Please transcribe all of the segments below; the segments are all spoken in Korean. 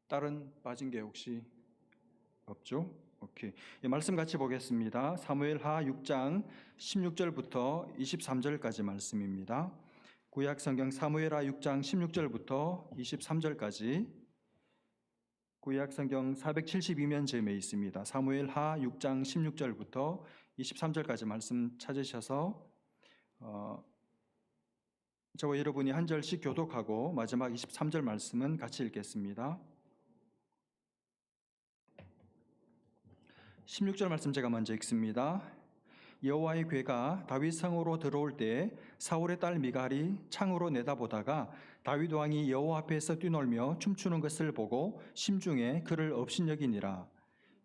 다른 빠진 게 혹시 없죠? 오케이. 이 말씀 같이 보겠습니다. 사무엘하 6장 16절부터 23절까지 말씀입니다. 구약 성경 사무엘하 6장 16절부터 23절까지 구약 성경 472면점에 있습니다. 사무엘하 6장 16절부터 23절까지 말씀 찾으셔서 저와 여러분이 한 절씩 교독하고 마지막 23절 말씀은 같이 읽겠습니다. 16절 말씀 제가 먼저 읽습니다. 여호와의 궤가 다윗 성으로 들어올 때 사울의 딸 미갈이 창으로 내다보다가 다윗 왕이 여호와 앞에서 뛰놀며 춤추는 것을 보고 심중에 그를 업신여기니라.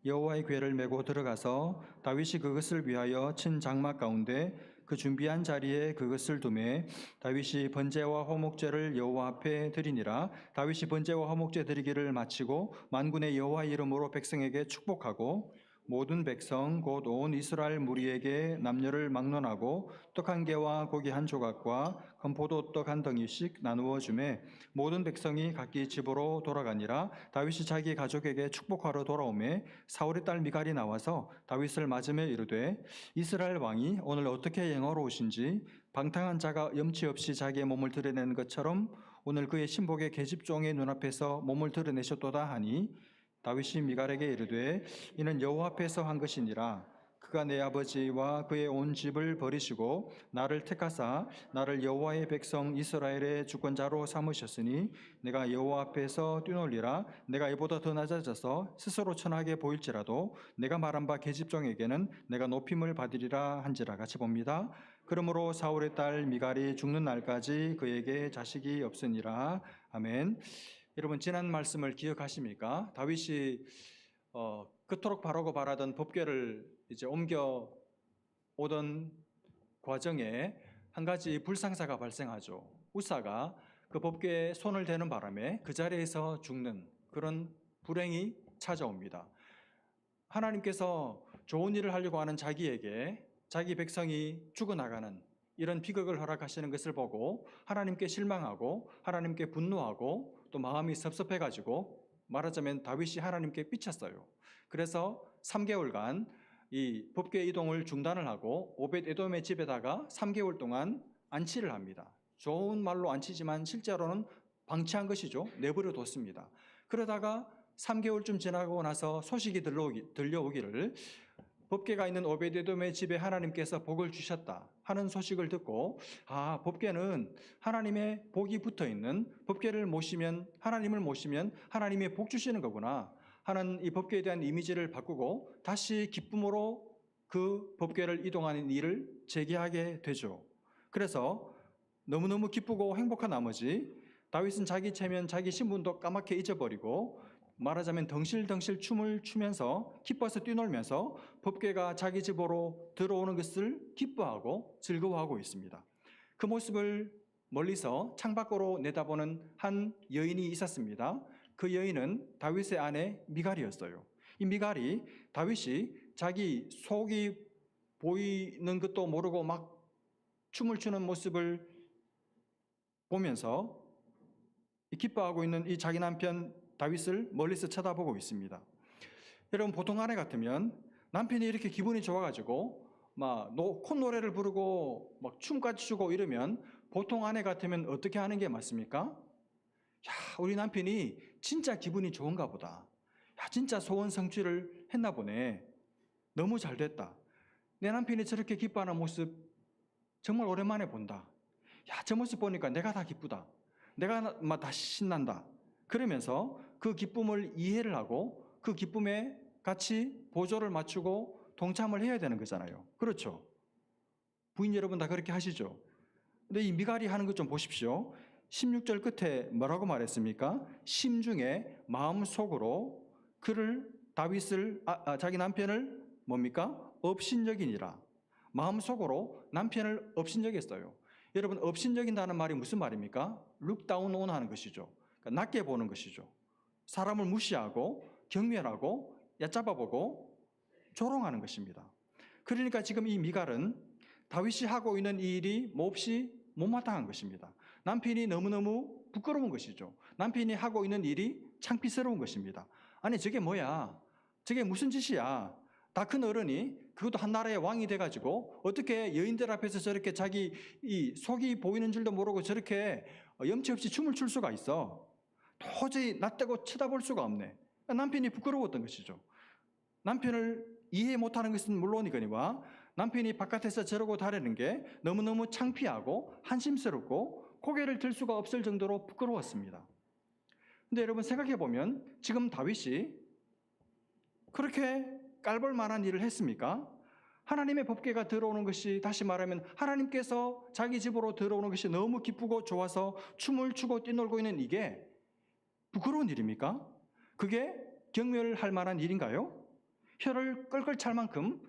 여호와의 궤를 메고 들어가서 다윗이 그것을 위하여 친 장막 가운데 그 준비한 자리에 그것을 두매 다윗이 번제와 화목제를 여호와 앞에 드리니라. 다윗이 번제와 화목제 드리기를 마치고 만군의 여호와 이름으로 백성에게 축복하고 모든 백성 곧 온 이스라엘 무리에게 남녀를 막론하고 떡 한 개와 고기 한 조각과 건포도 떡 한 덩이씩 나누어 주매 모든 백성이 각기 집으로 돌아가니라. 다윗이 자기 가족에게 축복하러 돌아오매 사울의 딸 미갈이 나와서 다윗을 맞으며 이르되 이스라엘 왕이 오늘 어떻게 영화로우신지 방탕한 자가 염치 없이 자기의 몸을 드러내는 것처럼 오늘 그의 신복의 계집종의 눈앞에서 몸을 드러내셨도다 하니 다윗이 미갈에게 이르되 이는 여호와 앞에서 한 것이니라. 그가 내 아버지와 그의 온 집을 버리시고 나를 택하사 나를 여호와의 백성 이스라엘의 주권자로 삼으셨으니 내가 여호와 앞에서 뛰놀리라. 내가 이보다 더 낮아져서 스스로 천하게 보일지라도 내가 말한 바 계집종에게는 내가 높임을 받으리라 한지라. 같이 봅니다. 그러므로 사울의 딸 미갈이 죽는 날까지 그에게 자식이 없으니라. 아멘. 여러분 지난 말씀을 기억하십니까? 다윗이 그토록 바라고 바라던 법궤를 이제 옮겨 오던 과정에 한 가지 불상사가 발생하죠. 우사가 그 법궤에 손을 대는 바람에 그 자리에서 죽는 그런 불행이 찾아옵니다. 하나님께서 좋은 일을 하려고 하는 자기에게 자기 백성이 죽어나가는 이런 비극을 허락하시는 것을 보고 하나님께 실망하고 하나님께 분노하고 또 마음이 섭섭해가지고 말하자면 다윗이 하나님께 삐쳤어요. 그래서 3개월간 이 법궤 이동을 중단을 하고 오벳 에돔의 집에다가 3개월 동안 안치를 합니다. 좋은 말로 안치지만 실제로는 방치한 것이죠. 내버려 뒀습니다. 그러다가 3개월쯤 지나고 나서 소식이 들려오기를 법궤가 있는 오벳에돔의 집에 하나님께서 복을 주셨다 하는 소식을 듣고 법궤는 하나님의 복이 붙어있는 법궤를 모시면 하나님을 모시면 하나님의 복 주시는 거구나 하는 이 법궤에 대한 이미지를 바꾸고 다시 기쁨으로 그 법궤를 이동하는 일을 재개하게 되죠. 그래서 너무너무 기쁘고 행복한 나머지 다윗은 자기 체면 자기 신분도 까맣게 잊어버리고 말하자면 덩실덩실 춤을 추면서 기뻐서 뛰놀면서 법궤가 자기 집으로 들어오는 것을 기뻐하고 즐거워하고 있습니다. 그 모습을 멀리서 창밖으로 내다보는 한 여인이 있었습니다. 그 여인은 다윗의 아내 미갈이었어요. 이 미갈이 다윗이 자기 속이 보이는 것도 모르고 막 춤을 추는 모습을 보면서 기뻐하고 있는 이 자기 남편 다윗을 멀리서 쳐다보고 있습니다. 여러분 보통 아내 같으면 남편이 이렇게 기분이 좋아가지고 막 콧노래를 부르고 막 춤까지 추고 이러면 보통 아내 같으면 어떻게 하는 게 맞습니까? 야, 우리 남편이 진짜 기분이 좋은가 보다. 야, 진짜 소원 성취를 했나 보네. 너무 잘 됐다. 내 남편이 저렇게 기뻐하는 모습 정말 오랜만에 본다. 야, 저 모습 보니까 내가 다 기쁘다. 내가 막 다 신난다. 그러면서 그 기쁨을 이해를 하고 그 기쁨에 같이 보조를 맞추고 동참을 해야 되는 거잖아요. 그렇죠? 부인 여러분 다 그렇게 하시죠? 근데 이 미갈이 하는 것 좀 보십시오. 16절 끝에 뭐라고 말했습니까? 심중에 마음속으로 그를 다윗을 자기 남편을 뭡니까? 업신여기니라. 마음속으로 남편을 업신여겼어요. 여러분 업신여긴다는 말이 무슨 말입니까? look down on 하는 것이죠. 그러니까 낮게 보는 것이죠. 사람을 무시하고 경멸하고 얕잡아보고 조롱하는 것입니다. 그러니까 지금 이 미갈은 다윗이 하고 있는 이 일이 몹시 못마땅한 것입니다. 남편이 너무너무 부끄러운 것이죠. 남편이 하고 있는 일이 창피스러운 것입니다. 아니 저게 뭐야? 저게 무슨 짓이야? 다 큰 어른이 그것도 한 나라의 왕이 돼가지고 어떻게 여인들 앞에서 저렇게 자기 이 속이 보이는 줄도 모르고 저렇게 염치 없이 춤을 출 수가 있어. 도저히 낯대고 쳐다볼 수가 없네. 남편이 부끄러웠던 것이죠. 남편을 이해 못하는 것은 물론이거니와 남편이 바깥에서 저러고 다니는 게 너무너무 창피하고 한심스럽고 고개를 들 수가 없을 정도로 부끄러웠습니다. 근데 여러분 생각해 보면 지금 다윗이 그렇게 깔볼 만한 일을 했습니까? 하나님의 법궤가 들어오는 것이, 다시 말하면 하나님께서 자기 집으로 들어오는 것이 너무 기쁘고 좋아서 춤을 추고 뛰놀고 있는 이게 부끄러운 일입니까? 그게 경멸할 만한 일인가요? 혀를 끌끌 찰 만큼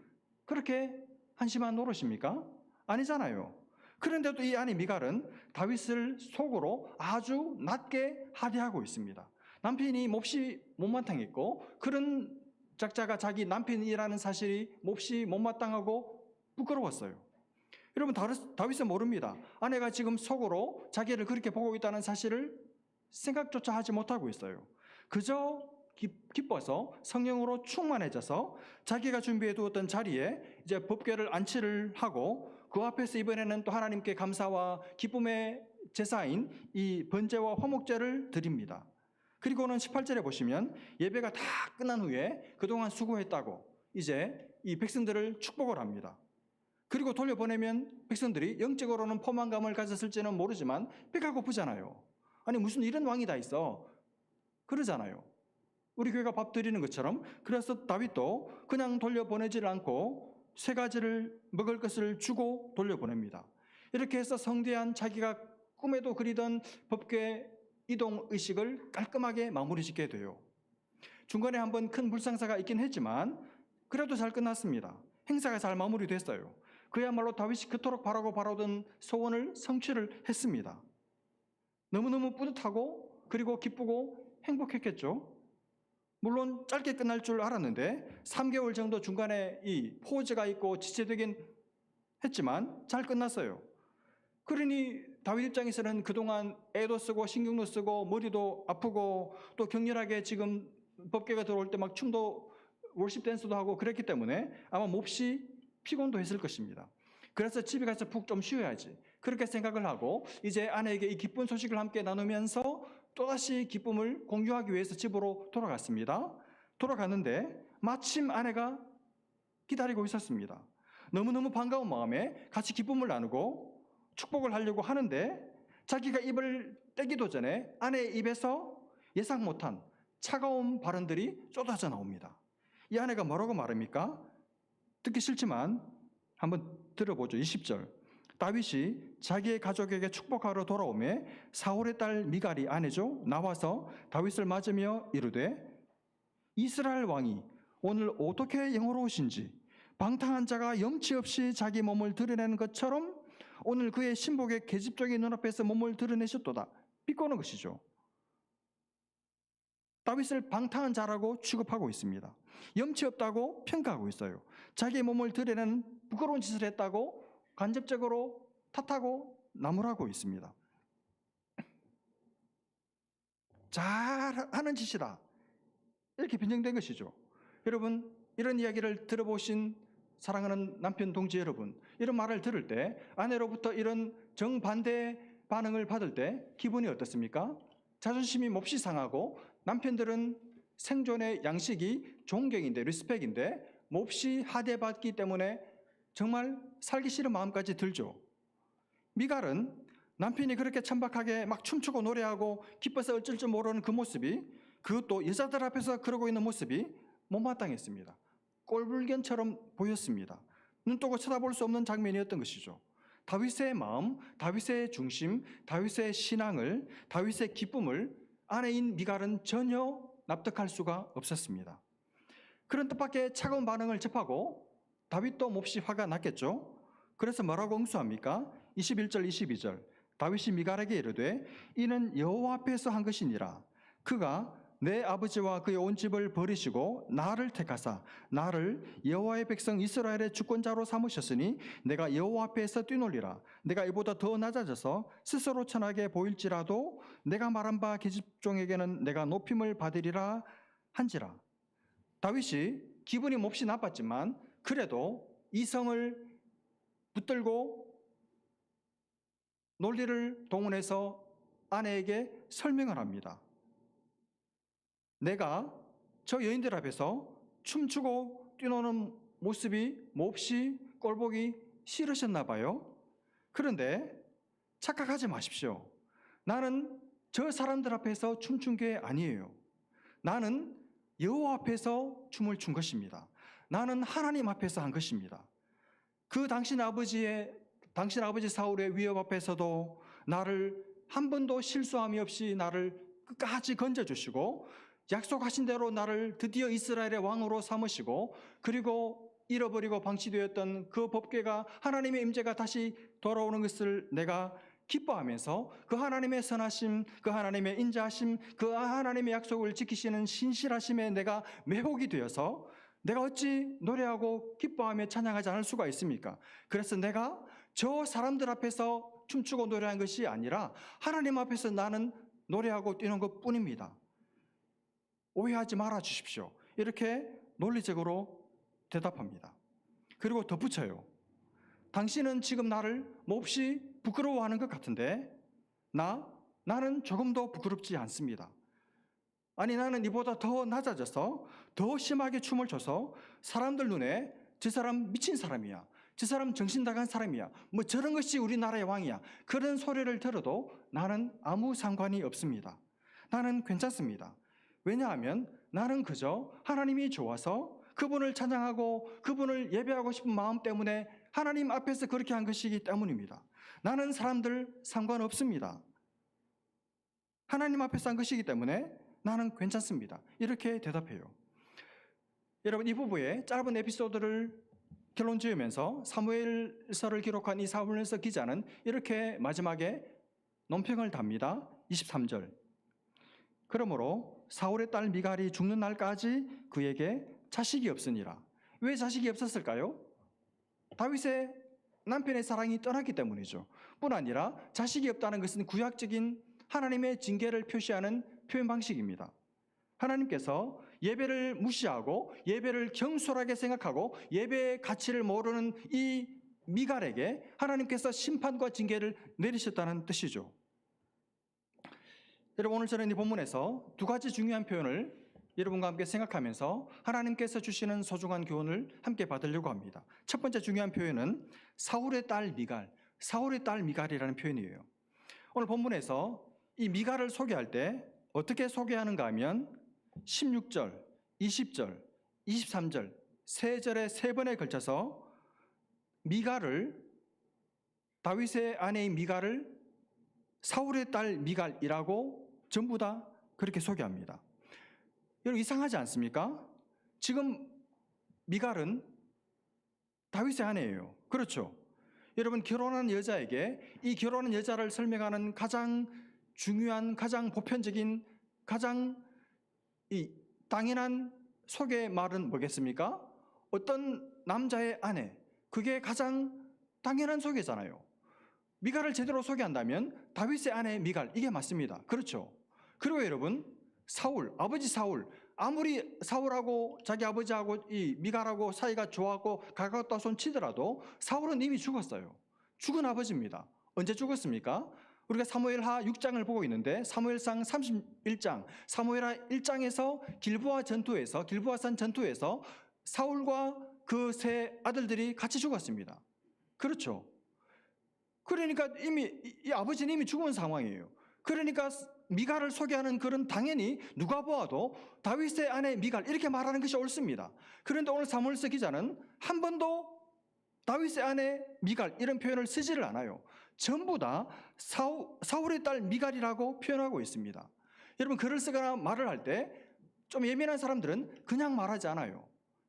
그렇게 한심한 노릇입니까? 아니잖아요. 그런데도 이 아내 미갈은 다윗을 속으로 아주 낮게 하대하고 있습니다. 남편이 몹시 못마땅했고 그런 작자가 자기 남편이라는 사실이 몹시 못마땅하고 부끄러웠어요. 여러분 다윗은 모릅니다. 아내가 지금 속으로 자기를 그렇게 보고 있다는 사실을 생각조차 하지 못하고 있어요. 그저 기뻐서 성령으로 충만해져서 자기가 준비해 두었던 자리에 이제 법궤를 안치를 하고 그 앞에서 이번에는 또 하나님께 감사와 기쁨의 제사인 이 번제와 화목제를 드립니다. 그리고는 18절에 보시면 예배가 다 끝난 후에 그동안 수고했다고 이제 이 백성들을 축복을 합니다. 그리고 돌려보내면 백성들이 영적으로는 포만감을 가졌을지는 모르지만 배가 고프잖아요. 아니 무슨 이런 왕이 다 있어. 그러잖아요. 우리 교회가 밥 드리는 것처럼. 그래서 다윗도 그냥 돌려보내지를 않고 세 가지를 먹을 것을 주고 돌려보냅니다. 이렇게 해서 성대한 자기가 꿈에도 그리던 법궤 이동 의식을 깔끔하게 마무리 짓게 돼요. 중간에 한번 큰 불상사가 있긴 했지만 그래도 잘 끝났습니다. 행사가 잘 마무리됐어요. 그야말로 다윗이 그토록 바라던 소원을 성취를 했습니다. 너무너무 뿌듯하고 그리고 기쁘고 행복했겠죠. 물론 짧게 끝날 줄 알았는데 3개월 정도 중간에 이 포즈가 있고 지체되긴 했지만 잘 끝났어요. 그러니 다윗 입장에서는 그동안 애도 쓰고 신경도 쓰고 머리도 아프고 또 격렬하게 지금 법궤가 들어올 때 막 춤도 월십 댄스도 하고 그랬기 때문에 아마 몹시 피곤도 했을 것입니다. 그래서 집에 가서 푹 좀 쉬어야지 그렇게 생각을 하고 이제 아내에게 이 기쁜 소식을 함께 나누면서 또다시 기쁨을 공유하기 위해서 집으로 돌아갔습니다. 돌아갔는데 마침 아내가 기다리고 있었습니다. 너무너무 반가운 마음에 같이 기쁨을 나누고 축복을 하려고 하는데 자기가 입을 떼기도 전에 아내의 입에서 예상 못한 차가운 발언들이 쏟아져 나옵니다. 이 아내가 뭐라고 말합니까? 듣기 싫지만 한번 들어보죠. 20절. 다윗이 자기의 가족에게 축복하러 돌아오매 사울의 딸 미갈이 아내죠. 나와서 다윗을 맞으며 이르되 이스라엘 왕이 오늘 어떻게 영화로우신지 방탕한 자가 염치 없이 자기 몸을 드러내는 것처럼 오늘 그의 신복의 계집종의 눈앞에서 몸을 드러내셨도다. 비꼬는 것이죠. 다윗을 방탕한 자라고 취급하고 있습니다. 염치 없다고 평가하고 있어요. 자기의 몸을 드러내는 부끄러운 짓을 했다고 간접적으로 탓하고 나무라고 있습니다. 잘하는 짓이다. 이렇게 변정된 것이죠. 여러분 이런 이야기를 들어보신 사랑하는 남편 동지 여러분, 이런 말을 들을 때 아내로부터 이런 정반대 반응을 받을 때 기분이 어떻습니까? 자존심이 몹시 상하고 남편들은 생존의 양식이 존경인데 리스펙인데 몹시 하대받기 때문에 정말 살기 싫은 마음까지 들죠. 미갈은 남편이 그렇게 천박하게 막 춤추고 노래하고 기뻐서 어쩔 줄 모르는 그 모습이, 그것도 여자들 앞에서 그러고 있는 모습이 못마땅했습니다. 꼴불견처럼 보였습니다. 눈 뜨고 쳐다볼 수 없는 장면이었던 것이죠. 다윗의 마음, 다윗의 중심, 다윗의 신앙을, 다윗의 기쁨을 아내인 미갈은 전혀 납득할 수가 없었습니다. 그런 뜻밖의 차가운 반응을 접하고 다윗도 몹시 화가 났겠죠. 그래서 뭐라고 응수합니까? 21절 22절. 다윗이 미갈에게 이르되 이는 여호와 앞에서 한 것이니라. 그가 내 아버지와 그의 온 집을 버리시고 나를 택하사 나를 여호와의 백성 이스라엘의 주권자로 삼으셨으니 내가 여호와 앞에서 뛰놀리라. 내가 이보다 더 낮아져서 스스로 천하게 보일지라도 내가 말한 바 계집종에게는 내가 높임을 받으리라 한지라. 다윗이 기분이 몹시 나빴지만 그래도 이성을 붙들고 논리를 동원해서 아내에게 설명을 합니다. 내가 저 여인들 앞에서 춤추고 뛰노는 모습이 몹시 꼴보기 싫으셨나 봐요. 그런데 착각하지 마십시오. 나는 저 사람들 앞에서 춤춘 게 아니에요. 나는 여호와 앞에서 춤을 춘 것입니다. 나는 하나님 앞에서 한 것입니다. 그 당신 아버지 사울의 위협 앞에서도 나를 한 번도 실수함이 없이 나를 끝까지 건져주시고 약속하신 대로 나를 드디어 이스라엘의 왕으로 삼으시고 그리고 잃어버리고 방치되었던 그 법궤가 하나님의 임재가 다시 돌아오는 것을 내가 기뻐하면서 그 하나님의 선하심, 그 하나님의 인자하심, 그 하나님의 약속을 지키시는 신실하심에 내가 매혹이 되어서 내가 어찌 노래하고 기뻐하며 찬양하지 않을 수가 있습니까? 그래서 내가 저 사람들 앞에서 춤추고 노래한 것이 아니라 하나님 앞에서 나는 노래하고 뛰는 것뿐입니다. 오해하지 말아 주십시오. 이렇게 논리적으로 대답합니다. 그리고 덧붙여요. 당신은 지금 나를 몹시 부끄러워하는 것 같은데 나는 조금도 부끄럽지 않습니다. 아니 나는 이보다 더 낮아져서 더 심하게 춤을 춰서 사람들 눈에 저 사람 미친 사람이야, 저 사람 정신 나간 사람이야, 뭐 저런 것이 우리나라의 왕이야, 그런 소리를 들어도 나는 아무 상관이 없습니다. 나는 괜찮습니다. 왜냐하면 나는 그저 하나님이 좋아서 그분을 찬양하고 그분을 예배하고 싶은 마음 때문에 하나님 앞에서 그렇게 한 것이기 때문입니다. 나는 사람들 상관없습니다. 하나님 앞에서 한 것이기 때문에 나는 괜찮습니다. 이렇게 대답해요. 여러분, 이 부부의 짧은 에피소드를 결론 지으면서 사무엘서를 기록한 이 사무엘서 기자는 이렇게 마지막에 논평을 답니다. 23절. 그러므로 사울의 딸 미갈이 죽는 날까지 그에게 자식이 없으니라. 왜 자식이 없었을까요? 다윗의 남편의 사랑이 떠났기 때문이죠. 뿐 아니라 자식이 없다는 것은 구약적인 하나님의 징계를 표시하는 표현 방식입니다. 하나님께서 예배를 무시하고 예배를 경솔하게 생각하고 예배의 가치를 모르는 이 미갈에게 하나님께서 심판과 징계를 내리셨다는 뜻이죠. 여러분, 오늘 저는 이 본문에서 두 가지 중요한 표현을 여러분과 함께 생각하면서 하나님께서 주시는 소중한 교훈을 함께 받으려고 합니다. 첫 번째 중요한 표현은 사울의 딸 미갈이라는 표현이에요. 오늘 본문에서 이 미갈을 소개할 때 어떻게 소개하는가 하면 16절, 20절, 23절 세 절에 세 번에 걸쳐서 다윗의 아내인 미갈을 사울의 딸 미갈이라고 전부 다 그렇게 소개합니다. 여러분, 이상하지 않습니까? 지금 미갈은 다윗의 아내예요. 그렇죠? 여러분, 결혼한 여자에게 이 결혼한 여자를 설명하는 가장 중요한, 가장 보편적인, 가장 당연한 소개 말은 뭐겠습니까? 어떤 남자의 아내, 그게 가장 당연한 소개잖아요. 미갈을 제대로 소개한다면 다윗의 아내 미갈, 이게 맞습니다. 그렇죠? 그리고 여러분, 아버지 사울, 아무리 사울하고 자기 아버지하고 이 미갈하고 사이가 좋았고 가깝다 손 치더라도 사울은 이미 죽었어요. 죽은 아버지입니다. 언제 죽었습니까? 우리가 사무엘하 6장을 보고 있는데 사무엘상 31장, 사무엘하 1장에서 길보아산 전투에서 사울과 그 세 아들들이 같이 죽었습니다. 그렇죠? 그러니까 이 아버지는 이미 죽은 상황이에요. 그러니까 미갈을 소개하는 글은 당연히 누가 보아도 다윗의 아내 미갈 이렇게 말하는 것이 옳습니다. 그런데 오늘 사무엘서 기자는 한 번도 다윗의 아내 미갈 이런 표현을 쓰지를 않아요. 전부 다 사울의 딸 미갈이라고 표현하고 있습니다. 여러분, 글을 쓰거나 말을 할 때 좀 예민한 사람들은 그냥 말하지 않아요.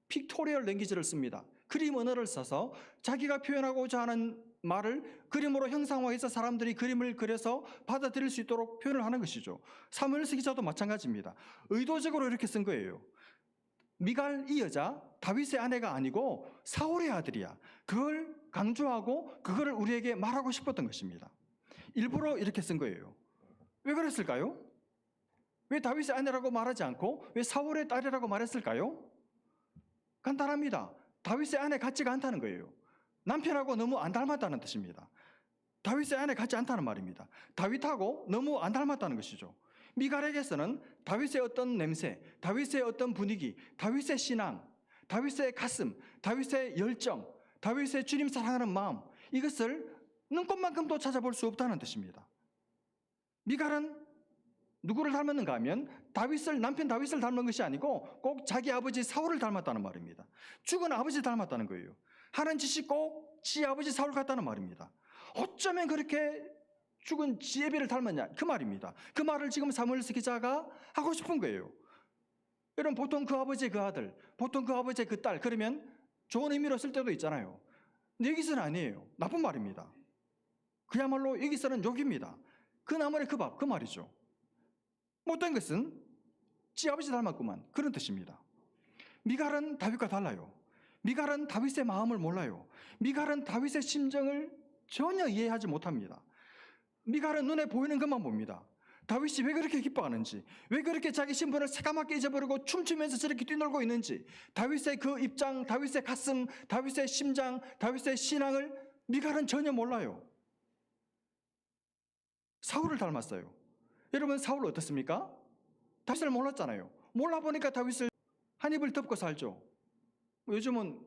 픽토리얼 랭귀지를 씁니다. 그림 언어를 써서 자기가 표현하고자 하는 말을 그림으로 형상화해서 사람들이 그림을 그려서 받아들일 수 있도록 표현을 하는 것이죠. 사무엘서 기자도 마찬가지입니다. 의도적으로 이렇게 쓴 거예요. 미갈 이 여자 다윗의 아내가 아니고 사울의 아들이야. 그걸 강조하고 그거를 우리에게 말하고 싶었던 것입니다. 일부러 이렇게 쓴 거예요. 왜 그랬을까요? 왜 다윗의 아내라고 말하지 않고 왜 사울의 딸이라고 말했을까요? 간단합니다. 다윗의 아내 같지가 않다는 거예요. 남편하고 너무 안 닮았다는 뜻입니다. 다윗의 아내 같지 않다는 말입니다. 다윗하고 너무 안 닮았다는 것이죠. 미갈에게서는 다윗의 어떤 냄새, 다윗의 어떤 분위기, 다윗의 신앙, 다윗의 가슴, 다윗의 열정, 다윗의 주님 사랑하는 마음, 이것을 눈꽃만큼도 찾아볼 수 없다는 뜻입니다. 미갈은 누구를 닮았는가 하면 남편 다윗을 닮은 것이 아니고 꼭 자기 아버지 사울을 닮았다는 말입니다. 죽은 아버지 닮았다는 거예요. 하는 짓이 꼭 지 아버지 사울 같다는 말입니다. 어쩌면 그렇게 죽은 지혜비를 닮았냐 그 말입니다. 그 말을 지금 사무엘서 기자가 하고 싶은 거예요. 여러분 보통 그 아버지의 그 아들, 보통 그 아버지의 그 딸 그러면 좋은 의미로 쓸 때도 있잖아요. 근데 여기서는 아니에요. 나쁜 말입니다. 그야말로 여기서는 욕입니다. 그 나물의 그 밥, 그 말이죠. 못된 것은 지 아버지 닮았구만 그런 뜻입니다. 미갈은 다윗과 달라요. 미갈은 다윗의 마음을 몰라요. 미갈은 다윗의 심정을 전혀 이해하지 못합니다. 미갈은 눈에 보이는 것만 봅니다. 다윗이 왜 그렇게 기뻐하는지, 왜 그렇게 자기 신분을 새까맣게 잊어버리고 춤추면서 저렇게 뛰놀고 있는지, 다윗의 그 입장, 다윗의 가슴, 다윗의 심장, 다윗의 신앙을 미갈은 전혀 몰라요. 사울을 닮았어요. 여러분 사울 어떻습니까? 다윗을 몰랐잖아요. 몰라보니까 다윗을 한 입을 덮고 살죠. 요즘은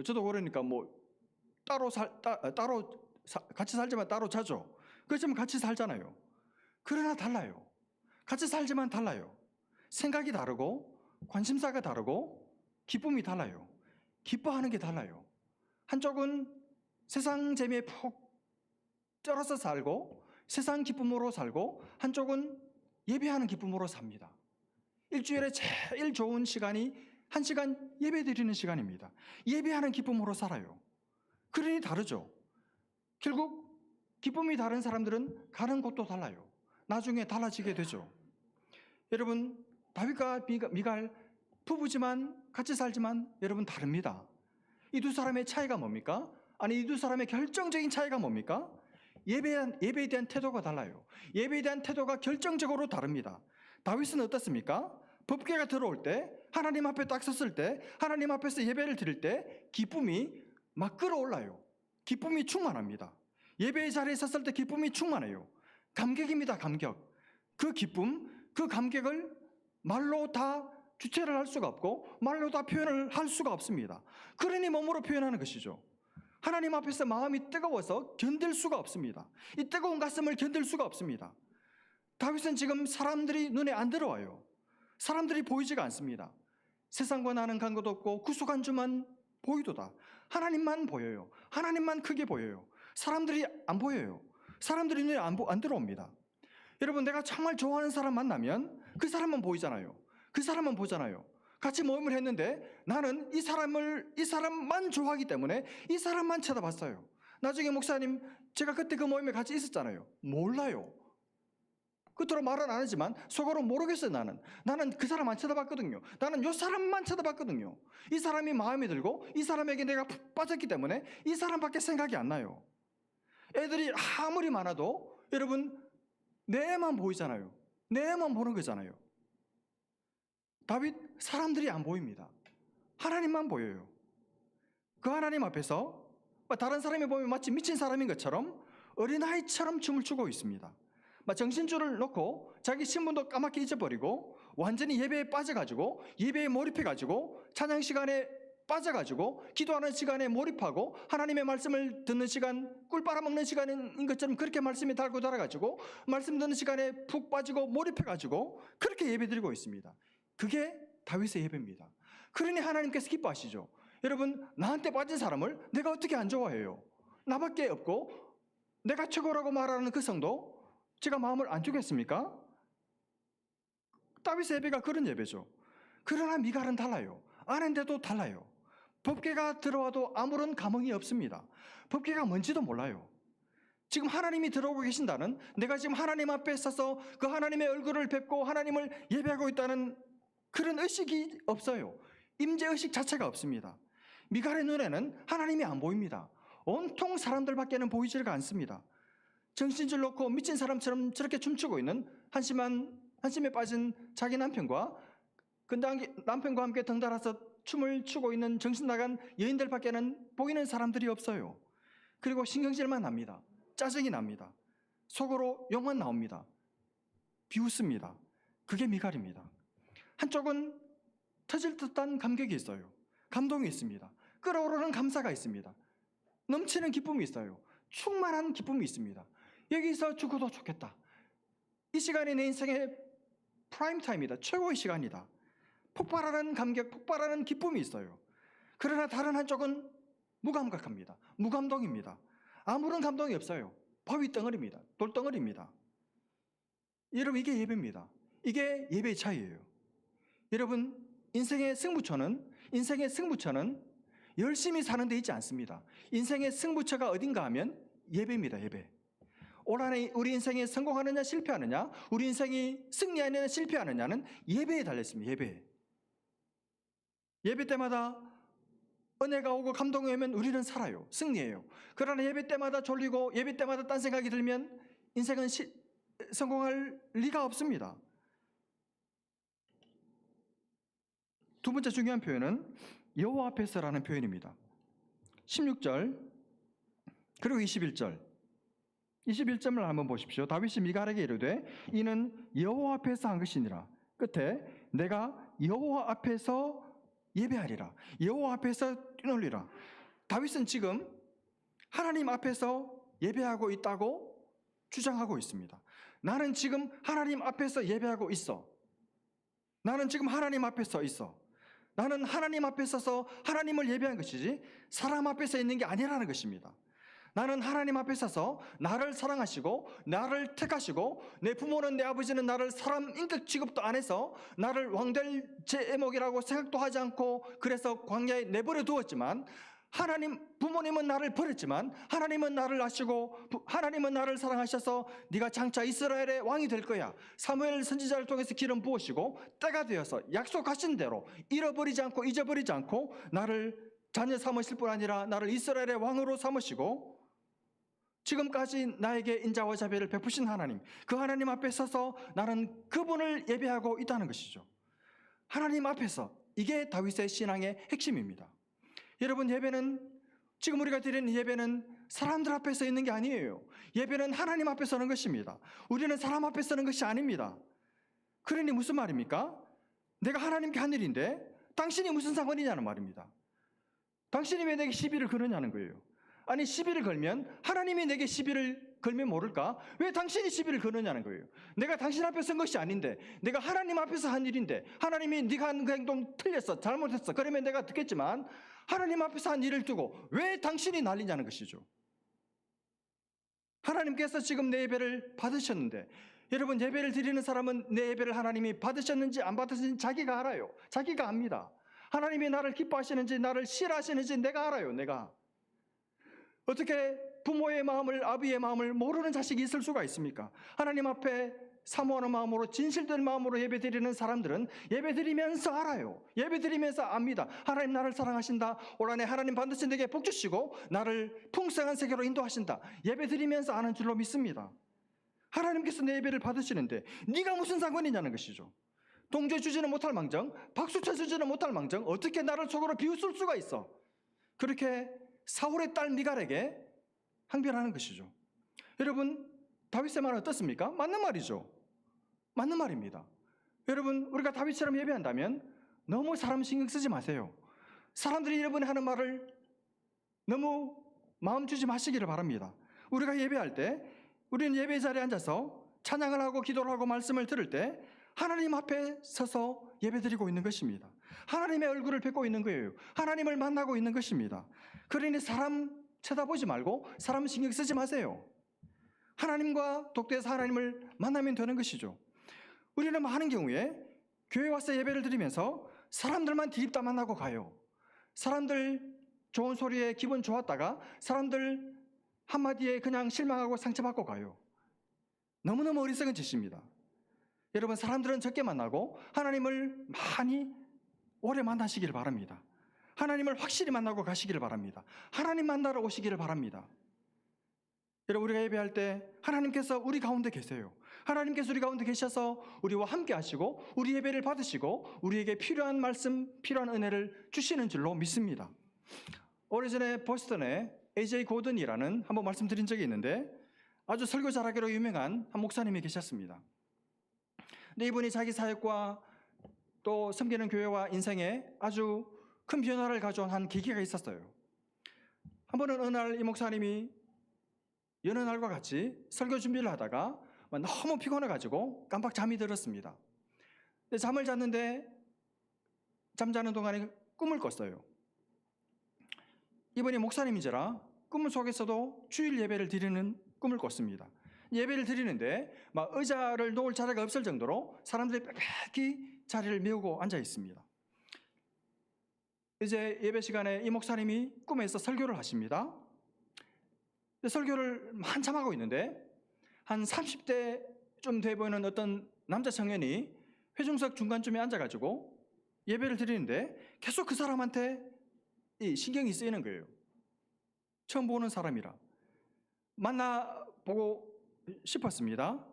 저도 그러니까 같이 살지만 따로 자죠. 그렇지만 같이 살잖아요. 그러나 달라요. 같이 살지만 달라요. 생각이 다르고 관심사가 다르고 기쁨이 달라요. 기뻐하는 게 달라요. 한쪽은 세상 재미에 푹 쩔어서 살고 세상 기쁨으로 살고 한쪽은 예배하는 기쁨으로 삽니다. 일주일에 제일 좋은 시간이 1시간 예배 드리는 시간입니다. 예배하는 기쁨으로 살아요. 그러니 다르죠. 결국 기쁨이 다른 사람들은 가는 곳도 달라요. 나중에 달라지게 되죠. 여러분 다윗과 미갈 부부지만 같이 살지만 여러분 다릅니다. 이 두 사람의 차이가 뭡니까? 아니 이 두 사람의 결정적인 차이가 뭡니까? 예배에 대한 태도가 달라요. 예배에 대한 태도가 결정적으로 다릅니다. 다윗은 어떻습니까? 법궤가 들어올 때 하나님 앞에 딱 섰을 때 하나님 앞에서 예배를 드릴 때 기쁨이 막 끌어올라요. 기쁨이 충만합니다. 예배의 자리에 섰을 때 기쁨이 충만해요. 감격입니다. 감격. 그 기쁨, 그 감격을 말로 다 주체를 할 수가 없고 말로 다 표현을 할 수가 없습니다. 그러니 몸으로 표현하는 것이죠. 하나님 앞에서 마음이 뜨거워서 견딜 수가 없습니다. 이 뜨거운 가슴을 견딜 수가 없습니다. 다윗은 지금 사람들이 눈에 안 들어와요. 사람들이 보이지가 않습니다. 세상과 나는 간것도 없고 구속한 주만 보이도다. 하나님만 보여요. 하나님만 크게 보여요. 사람들이 안 보여요. 사람들이 눈에 안 들어옵니다. 여러분 내가 정말 좋아하는 사람 만나면 그 사람만 보이잖아요. 그 사람만 보잖아요. 같이 모임을 했는데 나는 이 사람만 좋아하기 때문에 이 사람만 쳐다봤어요. 나중에 목사님 제가 그때 그 모임에 같이 있었잖아요. 몰라요. 겉으로 말은 안 하지만 속으로 모르겠어요. 나는 그 사람 안 쳐다봤거든요. 나는 이 사람만 쳐다봤거든요. 이 사람이 마음에 들고 이 사람에게 내가 푹 빠졌기 때문에 이 사람밖에 생각이 안 나요. 애들이 아무리 많아도 여러분 내만 보이잖아요. 내만 보는 거잖아요. 다윗 사람들이 안 보입니다. 하나님만 보여요. 그 하나님 앞에서 다른 사람이 보면 마치 미친 사람인 것처럼 어린아이처럼 춤을 추고 있습니다. 정신줄을 놓고 자기 신분도 까맣게 잊어버리고 완전히 예배에 빠져가지고 예배에 몰입해가지고 찬양 시간에 빠져가지고 기도하는 시간에 몰입하고 하나님의 말씀을 듣는 시간 꿀 빨아먹는 시간인 것처럼 그렇게 말씀이 달고 달아가지고 말씀 듣는 시간에 푹 빠지고 몰입해가지고 그렇게 예배드리고 있습니다. 그게 다윗의 예배입니다. 그러니 하나님께서 기뻐하시죠. 여러분 나한테 빠진 사람을 내가 어떻게 안 좋아해요? 나밖에 없고 내가 최고라고 말하는 그 성도 제가 마음을 안 주겠습니까? 다윗의 예배가 그런 예배죠. 그러나 미갈은 달라요. 아는데도 달라요. 법궤가 들어와도 아무런 감흥이 없습니다. 법궤가 뭔지도 몰라요. 지금 하나님이 들어오고 계신다는, 내가 지금 하나님 앞에 서서 그 하나님의 얼굴을 뵙고 하나님을 예배하고 있다는 그런 의식이 없어요. 임재의식 자체가 없습니다. 미갈의 눈에는 하나님이 안 보입니다. 온통 사람들밖에는 보이지가 않습니다. 정신줄 놓고 미친 사람처럼 저렇게 춤추고 있는 한심에 빠진 자기 남편과 남편과 함께 덩달아서 춤을 추고 있는 정신 나간 여인들밖에는 보이는 사람들이 없어요. 그리고 신경질만 납니다. 짜증이 납니다. 속으로 욕만 나옵니다. 비웃습니다. 그게 미갈입니다. 한쪽은 터질 듯한 감격이 있어요. 감동이 있습니다. 끓어오르는 감사가 있습니다. 넘치는 기쁨이 있어요. 충만한 기쁨이 있습니다. 여기서 죽어도 좋겠다. 이 시간이 내 인생의 프라임 타임이다. 최고의 시간이다. 폭발하는 감격, 폭발하는 기쁨이 있어요. 그러나 다른 한쪽은 무감각합니다. 무감동입니다. 아무런 감동이 없어요. 바위 덩어리입니다. 돌덩어리입니다. 여러분, 이게 예배입니다. 이게 예배의 차이예요. 여러분, 인생의 승부처는 열심히 사는 데 있지 않습니다. 인생의 승부처가 어딘가 하면 예배입니다. 예배. 올 한해 우리 인생이 성공하느냐 실패하느냐, 우리 인생이 승리하느냐 실패하느냐는 예배에 달려있습니다. 예배 때마다 은혜가 오고 감동이 오면 우리는 살아요. 승리해요. 그러나 예배 때마다 졸리고 예배 때마다 딴 생각이 들면 인생은 성공할 리가 없습니다. 두 번째 중요한 표현은 여호와 앞에서라는 표현입니다. 16절 그리고 21절을 한번 보십시오. 다윗이 미갈에게 이르되 이는 여호와 앞에서 한 것이니라. 끝에 내가 여호와 앞에서 예배하리라. 여호와 앞에서 뛰놀리라. 다윗은 지금 하나님 앞에서 예배하고 있다고 주장하고 있습니다. 나는 지금 하나님 앞에서 예배하고 있어. 나는 지금 하나님 앞에 서 있어. 나는 하나님 앞에 서서 하나님을 예배한 것이지 사람 앞에 서 있는 게 아니라는 것입니다. 나는 하나님 앞에 서서 나를 사랑하시고 나를 택하시고 내 부모는 내 아버지는 나를 사람 인격 취급도 안 해서 나를 왕될 제 애목이라고 생각도 하지 않고 그래서 광야에 내버려 두었지만 부모님은 나를 버렸지만 하나님은 나를 아시고 하나님은 나를 사랑하셔서 네가 장차 이스라엘의 왕이 될 거야. 사무엘 선지자를 통해서 기름 부으시고 때가 되어서 약속하신 대로 잃어버리지 않고 잊어버리지 않고 나를 자녀 삼으실 뿐 아니라 나를 이스라엘의 왕으로 삼으시고 지금까지 나에게 인자와 자비를 베푸신 하나님, 그 하나님 앞에 서서 나는 그분을 예배하고 있다는 것이죠. 하나님 앞에서, 이게 다윗의 신앙의 핵심입니다. 여러분, 지금 우리가 드리는 예배는 사람들 앞에 서 있는 게 아니에요. 예배는 하나님 앞에 서는 것입니다. 우리는 사람 앞에 서는 것이 아닙니다. 그러니 무슨 말입니까? 내가 하나님께 한 일인데 당신이 무슨 상관이냐는 말입니다. 당신이 왜 내게 시비를 거느냐는 거예요. 아니, 시비를 걸면 하나님이 내게 시비를 걸면 모를까? 왜 당신이 시비를 거느냐는 거예요. 내가 당신 앞에 선 것이 아닌데, 내가 하나님 앞에서 한 일인데 하나님이 네가 한 그 행동 틀렸어, 잘못했어, 그러면 내가 듣겠지만 하나님 앞에서 한 일을 두고 왜 당신이 난리냐는 것이죠. 하나님께서 지금 내 예배를 받으셨는데, 여러분, 예배를 드리는 사람은 내 예배를 하나님이 받으셨는지 안 받으셨는지 자기가 알아요. 자기가 압니다. 하나님이 나를 기뻐하시는지 나를 싫어하시는지 내가 알아요. 내가 어떻게 부모의 마음을, 아비의 마음을 모르는 자식이 있을 수가 있습니까? 하나님 앞에 사모하는 마음으로, 진실된 마음으로 예배드리는 사람들은 예배드리면서 알아요. 예배드리면서 압니다. 하나님 나를 사랑하신다. 올 한해 하나님 반드시 내게 복 주시고 나를 풍성한 세계로 인도하신다. 예배드리면서 아는 줄로 믿습니다. 하나님께서 내 예배를 받으시는데 네가 무슨 상관이냐는 것이죠. 동조해 주지는 못할 망정, 박수 쳐주지는 못할 망정, 어떻게 나를 속으로 비웃을 수가 있어? 그렇게 사울의 딸 미갈에게 항변하는 것이죠. 여러분, 다윗의 말은 어떻습니까? 맞는 말이죠. 맞는 말입니다. 여러분, 우리가 다윗처럼 예배한다면 너무 사람 신경 쓰지 마세요. 사람들이 여러분이 하는 말을 너무 마음 주지 마시기를 바랍니다. 우리가 예배할 때, 우리는 예배 자리에 앉아서 찬양을 하고 기도를 하고 말씀을 들을 때 하나님 앞에 서서 예배드리고 있는 것입니다. 하나님의 얼굴을 뵙고 있는 거예요. 하나님을 만나고 있는 것입니다. 그러니 사람 쳐다보지 말고 사람 신경 쓰지 마세요. 하나님과 독대해서 하나님을 만나면 되는 것이죠. 우리는 많은 경우에 교회 와서 예배를 드리면서 사람들만 디립다 만나고 가요. 사람들 좋은 소리에 기분 좋았다가 사람들 한마디에 그냥 실망하고 상처받고 가요. 너무너무 어리석은 짓입니다. 여러분, 사람들은 적게 만나고 하나님을 많이 오래 만나시기를 바랍니다. 하나님을 확실히 만나고 가시기를 바랍니다. 하나님 만나러 오시기를 바랍니다. 여러분, 우리가 예배할 때 하나님께서 우리 가운데 계세요. 하나님께서 우리 가운데 계셔서 우리와 함께 하시고 우리 예배를 받으시고 우리에게 필요한 말씀, 필요한 은혜를 주시는 줄로 믿습니다. 오래전에 보스턴에 A.J. 고든이라는 한번 말씀드린 적이 있는데 아주 설교 잘하기로 유명한 한 목사님이 계셨습니다. 근데 이분이 자기 사역과 또 섬기는 교회와 인생에 아주 큰 변화를 가져온 한 계기가 있었어요. 한 번은 어느 날 이 목사님이 여느 날과 같이 설교 준비를 하다가 너무 피곤해가지고 깜빡 잠이 들었습니다. 근데 잠을 잤는데 잠자는 동안에 꿈을 꿨어요. 이분이 목사님이지라 꿈 속에서도 주일 예배를 드리는 꿈을 꿨습니다. 예배를 드리는데 막 의자를 놓을 자리가 없을 정도로 사람들이 빽빽히 자리를 메우고 앉아 있습니다. 이제 예배 시간에 이 목사님이 꿈에서 설교를 하십니다. 설교를 한참 하고 있는데 한 30대쯤 돼 보이는 어떤 남자 청년이 회중석 중간쯤에 앉아가지고 예배를 드리는데 계속 그 사람한테 이 신경이 쓰이는 거예요. 처음 보는 사람이라 만나보고 싶었습니다.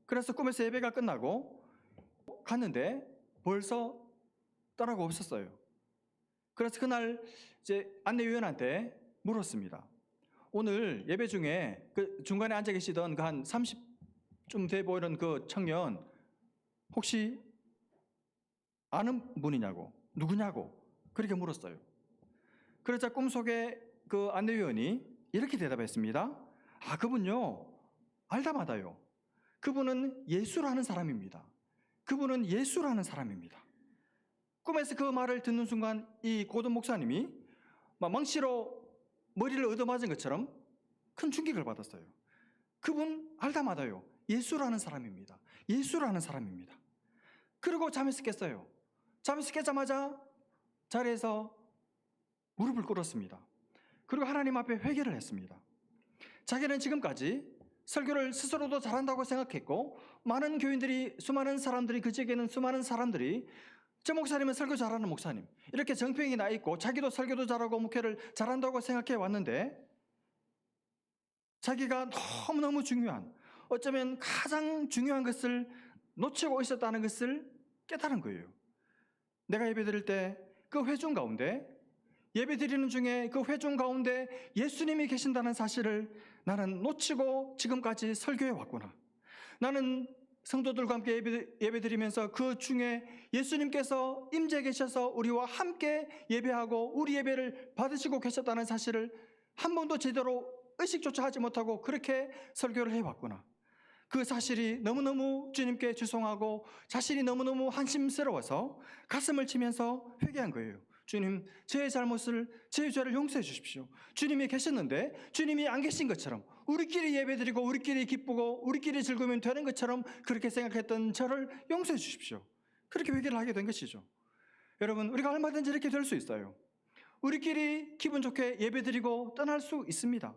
그래서 꿈에서 예배가 끝나고 갔는데 벌써 떠나고 없었어요. 그래서 그날 이제 안내위원한테 물었습니다. 오늘 예배 중에 그 중간에 앉아 계시던 그 한 30쯤 돼 보이는 그 청년 혹시 아는 분이냐고, 누구냐고 그렇게 물었어요. 그러자 꿈속에 그 안내위원이 이렇게 대답했습니다. 아, 그분요 알다마다요. 그분은 예수라는 사람입니다. 그분은 예수라는 사람입니다. 꿈에서 그 말을 듣는 순간 이 고든 목사님이 막 망치로 머리를 얻어맞은 것처럼 큰 충격을 받았어요. 그분 알다마다요. 예수라는 사람입니다. 예수라는 사람입니다. 그리고 잠에서 깼어요. 잠에서 깨자마자 자리에서 무릎을 꿇었습니다. 그리고 하나님 앞에 회개를 했습니다. 자기는 지금까지 설교를 스스로도 잘한다고 생각했고 많은 교인들이, 수많은 사람들이, 그 지역에는 수많은 사람들이 저 목사님은 설교 잘하는 목사님, 이렇게 정평이 나 있고 자기도 설교도 잘하고 목회를 잘한다고 생각해 왔는데 자기가 너무너무 중요한, 어쩌면 가장 중요한 것을 놓치고 있었다는 것을 깨달은 거예요. 내가 예배 드릴 때 그 회중 가운데, 예배 드리는 중에 그 회중 가운데 예수님이 계신다는 사실을 나는 놓치고 지금까지 설교해 왔구나. 나는 성도들과 함께 예배 드리면서 그 중에 예수님께서 임재 계셔서 우리와 함께 예배하고 우리 예배를 받으시고 계셨다는 사실을 한 번도 제대로 의식조차 하지 못하고 그렇게 설교를 해왔구나. 그 사실이 너무너무 주님께 죄송하고 자신이 너무너무 한심스러워서 가슴을 치면서 회개한 거예요. 주님, 제 잘못을, 제 죄를 용서해 주십시오. 주님이 계셨는데 주님이 안 계신 것처럼 우리끼리 예배드리고 우리끼리 기쁘고 우리끼리 즐거우면 되는 것처럼 그렇게 생각했던 저를 용서해 주십시오. 그렇게 회개를 하게 된 것이죠. 여러분, 우리가 얼마든지 이렇게 될 수 있어요. 우리끼리 기분 좋게 예배드리고 떠날 수 있습니다.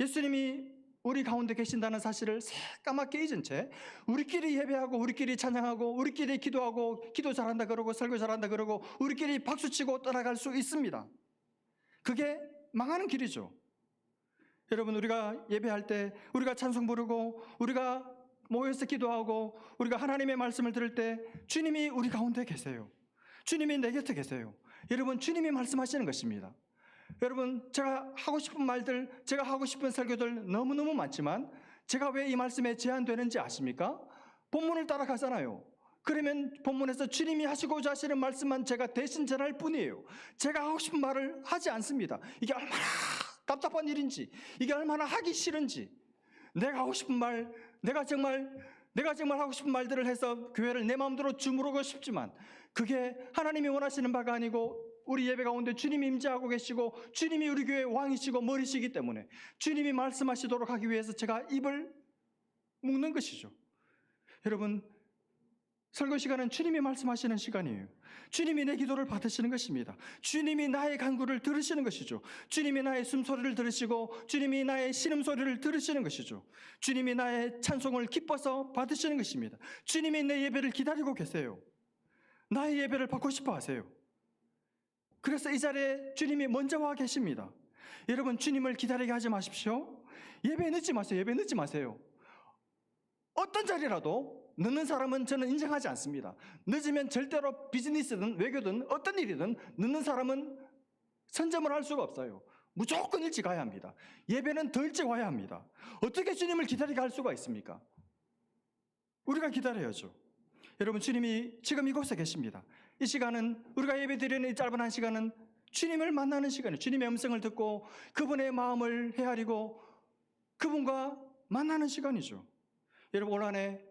예수님이 우리 가운데 계신다는 사실을 새까맣게 잊은 채 우리끼리 예배하고 우리끼리 찬양하고 우리끼리 기도하고 기도 잘한다 그러고 설교 잘한다 그러고 우리끼리 박수치고 떠나갈 수 있습니다. 그게 망하는 길이죠. 여러분, 우리가 예배할 때 우리가 찬송 부르고 우리가 모여서 기도하고 우리가 하나님의 말씀을 들을 때 주님이 우리 가운데 계세요. 주님이 내 곁에 계세요. 여러분, 주님이 말씀하시는 것입니다. 여러분, 제가 하고 싶은 말들, 제가 하고 싶은 설교들 너무너무 많지만 제가 왜 이 말씀에 제한되는지 아십니까? 본문을 따라가잖아요. 그러면 본문에서 주님이 하시고자 하시는 말씀만 제가 대신 전할 뿐이에요. 제가 하고 싶은 말을 하지 않습니다. 이게 얼마나 답답한 일인지, 이게 얼마나 하기 싫은지, 내가 하고 싶은 말, 내가 정말 하고 싶은 말들을 해서 교회를 내 마음대로 주무르고 싶지만 그게 하나님이 원하시는 바가 아니고 우리 예배 가운데 주님이 임재하고 계시고 주님이 우리 교회의 왕이시고 머리시기 때문에 주님이 말씀하시도록 하기 위해서 제가 입을 묶는 것이죠. 여러분, 설교 시간은 주님이 말씀하시는 시간이에요. 주님이 내 기도를 받으시는 것입니다. 주님이 나의 간구를 들으시는 것이죠. 주님이 나의 숨소리를 들으시고 주님이 나의 신음소리를 들으시는 것이죠. 주님이 나의 찬송을 기뻐서 받으시는 것입니다. 주님이 내 예배를 기다리고 계세요. 나의 예배를 받고 싶어 하세요. 그래서 이 자리에 주님이 먼저 와 계십니다. 여러분, 주님을 기다리게 하지 마십시오. 예배 늦지 마세요. 예배 늦지 마세요. 어떤 자리라도 늦는 사람은 저는 인정하지 않습니다. 늦으면 절대로 비즈니스든 외교든 어떤 일이든 늦는 사람은 선점을 할 수가 없어요. 무조건 일찍 가야 합니다. 예배는 더 일찍 와야 합니다. 어떻게 주님을 기다리게 할 수가 있습니까? 우리가 기다려야죠. 여러분, 주님이 지금 이곳에 계십니다. 이 시간은, 우리가 예배 드리는 이 짧은 한 시간은 주님을 만나는 시간이에요. 주님의 음성을 듣고 그분의 마음을 헤아리고 그분과 만나는 시간이죠. 여러분, 올 한해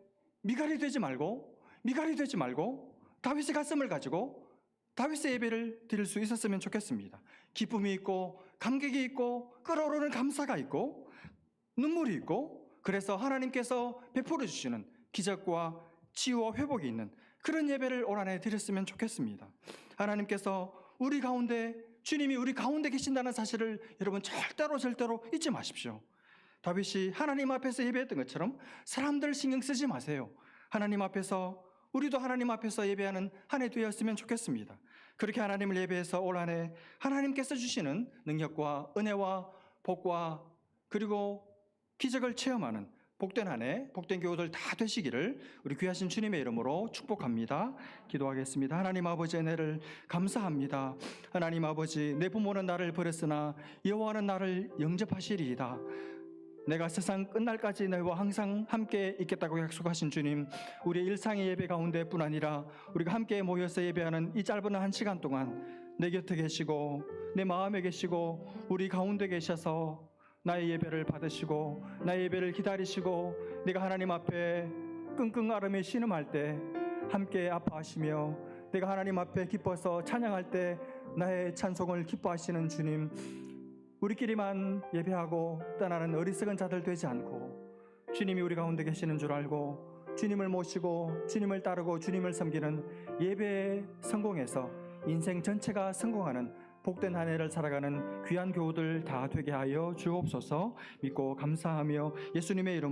미갈이 되지 말고 다윗의 가슴을 가지고 다윗의 예배를 드릴 수 있었으면 좋겠습니다. 기쁨이 있고 감격이 있고 끓어오르는 감사가 있고 눈물이 있고, 그래서 하나님께서 베풀어 주시는 기적과 치유와 회복이 있는 그런 예배를 올 한해 드렸으면 좋겠습니다. 하나님께서 우리 가운데, 주님이 우리 가운데 계신다는 사실을 여러분 절대로 잊지 마십시오. 다윗이 하나님 앞에서 예배했던 것처럼 사람들 신경 쓰지 마세요. 하나님 앞에서, 우리도 하나님 앞에서 예배하는 한 해 되었으면 좋겠습니다. 그렇게 하나님을 예배해서 올 한 해 하나님께서 주시는 능력과 은혜와 복과 그리고 기적을 체험하는 복된 한 해, 복된 교우들 다 되시기를 우리 귀하신 주님의 이름으로 축복합니다. 기도하겠습니다. 하나님 아버지, 은혜를 감사합니다. 하나님 아버지, 내 부모는 나를 버렸으나 여호와는 나를 영접하시리이다. 내가 세상 끝날까지 너희와 항상 함께 있겠다고 약속하신 주님, 우리의 일상의 예배 가운데뿐 아니라 우리가 함께 모여서 예배하는 이 짧은 한 시간 동안 내 곁에 계시고 내 마음에 계시고 우리 가운데 계셔서 나의 예배를 받으시고 나의 예배를 기다리시고 내가 하나님 앞에 끙끙 앓으며 신음할 때 함께 아파하시며 내가 하나님 앞에 기뻐서 찬양할 때 나의 찬송을 기뻐하시는 주님, 우리끼리만 예배하고 떠나는 어리석은 자들 되지 않고 주님이 우리 가운데 계시는 줄 알고 주님을 모시고 주님을 따르고 주님을 섬기는 예배에 성공해서 인생 전체가 성공하는 복된 한 해를 살아가는 귀한 교우들 다 되게 하여 주옵소서. 믿고 감사하며 예수님의 이름